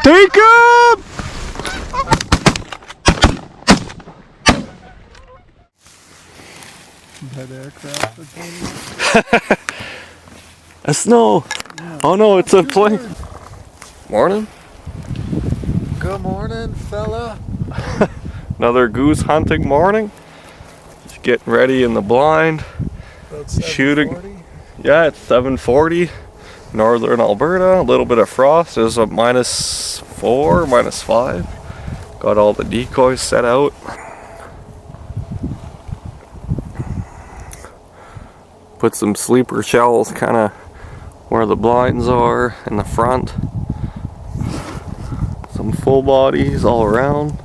Take him! That aircraft. A snow. Oh no, it's a plane. Morning. Good morning, fella. Another goose hunting morning. Just getting ready in the blind. Shooting. Yeah, it's 7:40. Northern Alberta. A little bit of frost. There's a -4, -5. Got all the decoys set out. Put some sleeper shells kind of where the blinds are in the front. Some full bodies all around.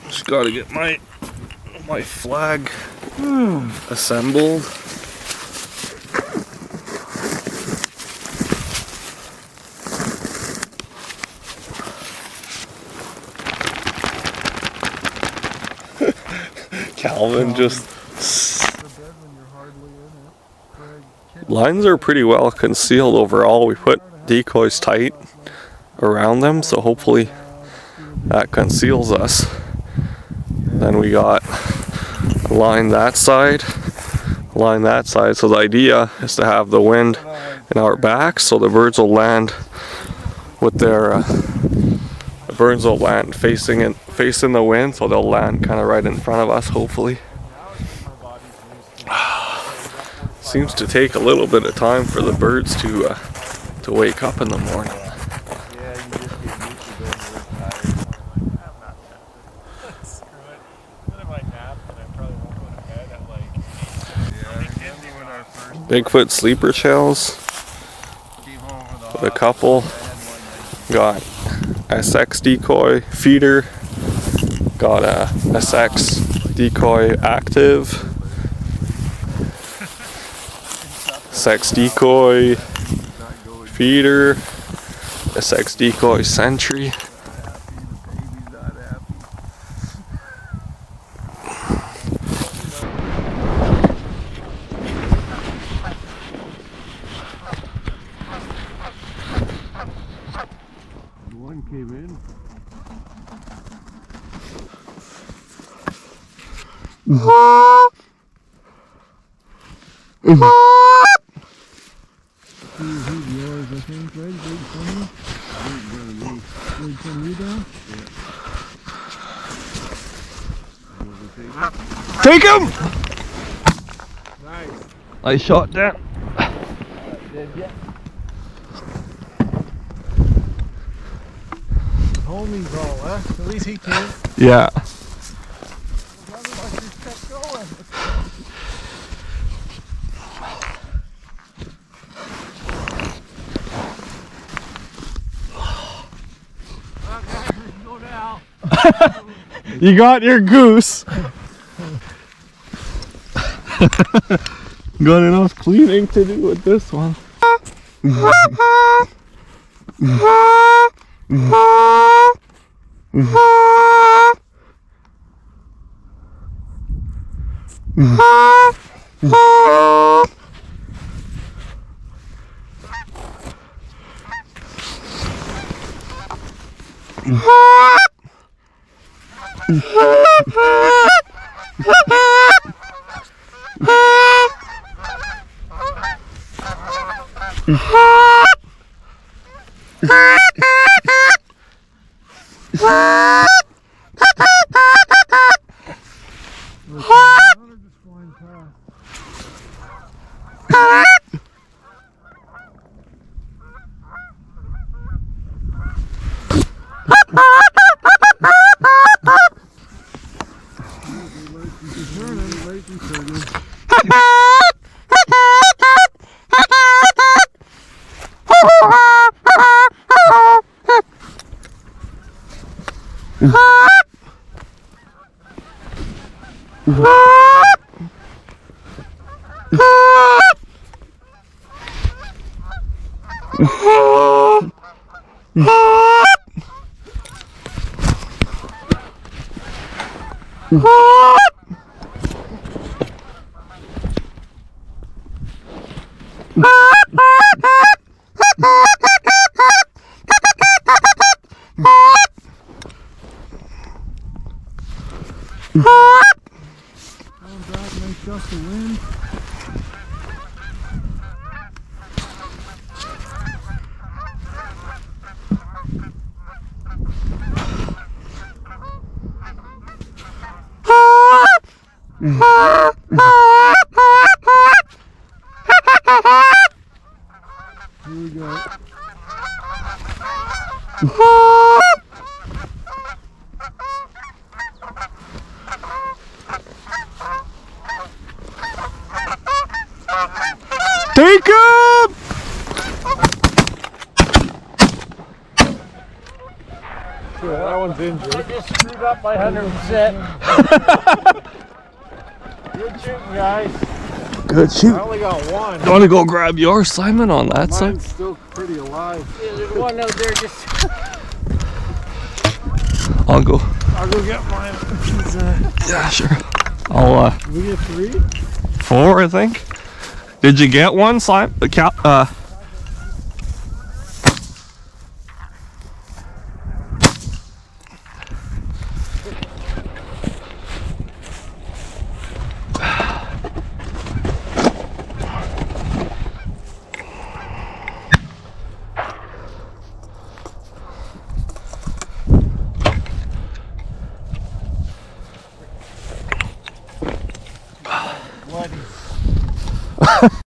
Just gotta get my flag assembled. Calvin just... Lines are pretty well concealed overall. We put decoys tight around them, so hopefully that conceals us. Then we got a line that side, so the idea is to have the wind in our backs, so the birds will land with their facing the wind, so they'll land kind of right in front of us, hopefully. Seems to take a little bit of time for the birds to wake up in the morning. Bigfoot sleeper shells with a couple. Got SX decoy feeder. Got a SX decoy active. SX decoy feeder. SX decoy sentry. One came in. Yours, I think, right? Big funny. Big from you down? Yeah. Take him! Nice. I shot that. Did ya? Homie's all, At least he can. Yeah. Otherwise, just kept going. You got your goose. Got enough cleaning to do with this one. Nice gust of wind. Here we go. Take him! That one's injured. I just screwed up my 100%. Good shooting, guys. Good I shoot. only got one. You want to go grab yours, Simon, on that side? Mine's still pretty alive. Yeah, there's one out there just... I'll go. I'll go get mine. Yeah, sure. I'll, Did we get 3? 4, I think. Did you get one, Simon?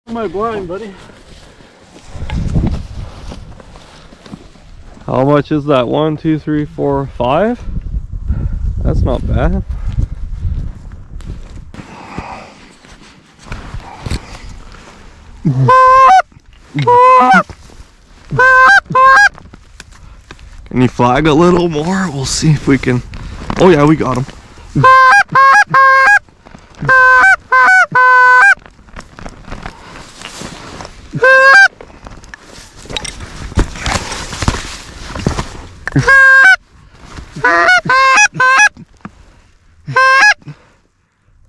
My blind, buddy. How much is that? 1, 2, 3, 4, 5? That's not bad. Can you flag a little more? We'll see if we can. Oh yeah, we got him.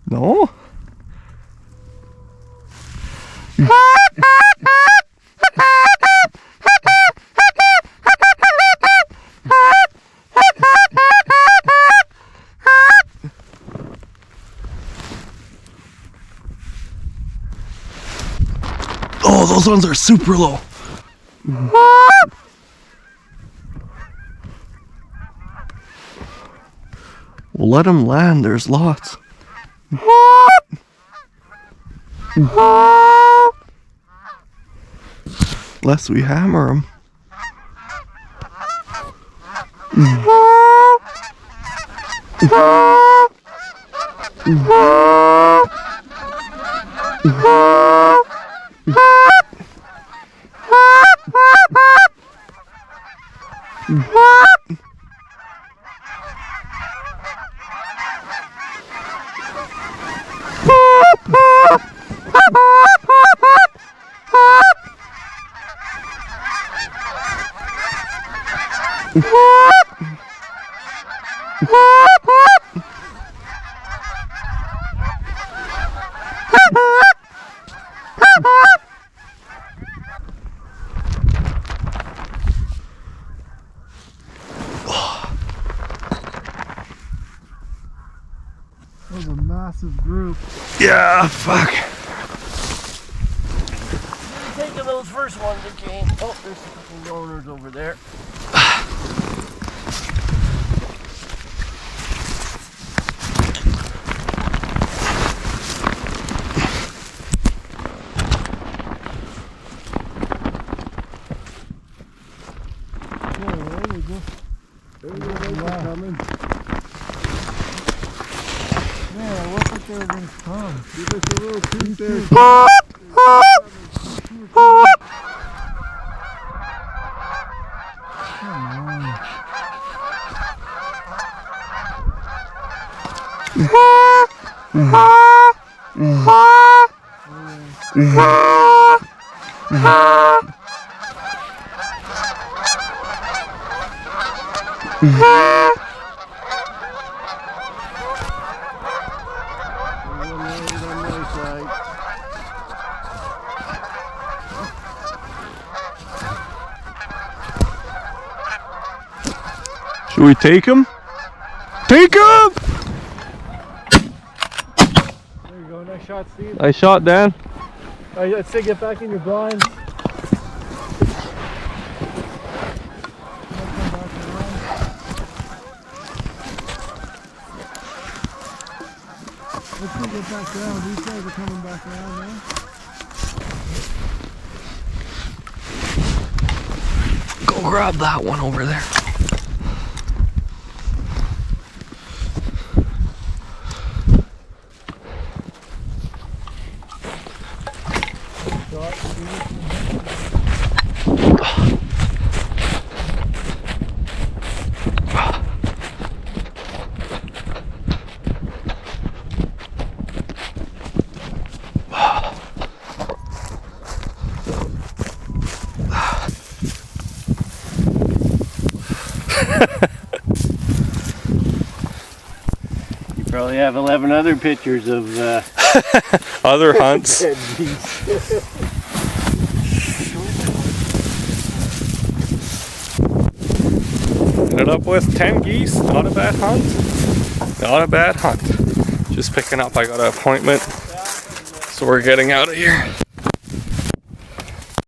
No? Oh, those ones are super low. We'll let them land, there's lots. Unless we hammer them. That was a massive group. Yeah, fuck. Take those first ones that came. Oh, there's some donors over there. Coming. Man, I wish that they were going to come. Give us a little toot there. Come on. Should we take him? Take him! There you go. Nice shot, Steve. Nice shot, Dan. I'd say get back in your blind. Let's go get back down. These guys are coming back around now. Go grab that one over there. You probably have 11 other pictures of Other hunts. dead geese. Ended up with 10 geese. Not a bad hunt. Not a bad hunt. Just picking up. I got an appointment. So we're getting out of here.